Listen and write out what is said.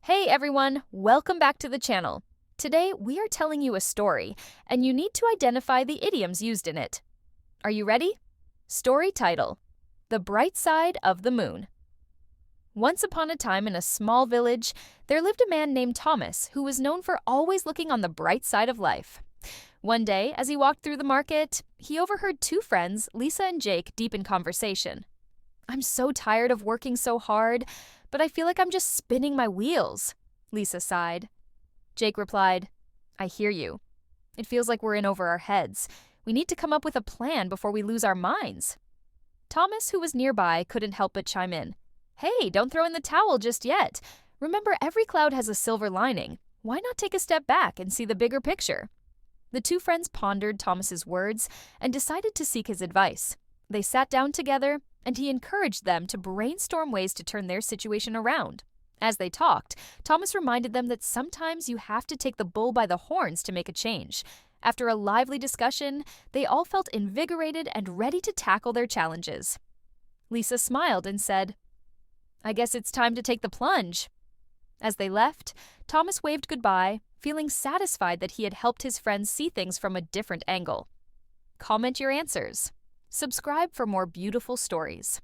Hey everyone, welcome back to the channel. Today we are telling you a story, and you need to identify the idioms used in it. Are you ready? Story title: The Bright Side of the Moon. Once upon a time in a small village, there lived a man named Thomas who was known for always looking on the bright side of life. One day, as he walked through the market, he overheard two friends, Lisa and Jake, deep in conversation. "I'm so tired of working so hard, but I feel like I'm just spinning my wheels," Lisa sighed. Jake replied, "I hear you. It feels like we're in over our heads. We need to come up with a plan before we lose our minds." Thomas, who was nearby, couldn't help but chime in. "Hey, don't throw in the towel just yet. Remember, every cloud has a silver lining. Why not take a step back and see the bigger picture?" The two friends pondered Thomas's words and decided to seek his advice. They sat down together, and he encouraged them to brainstorm ways to turn their situation around. As they talked, Thomas reminded them that sometimes you have to take the bull by the horns to make a change. After a lively discussion, they all felt invigorated and ready to tackle their challenges. Lisa smiled and said, "I guess it's time to take the plunge." As they left, Thomas waved goodbye, feeling satisfied that he had helped his friends see things from a different angle. Comment your answers. Subscribe for more beautiful stories.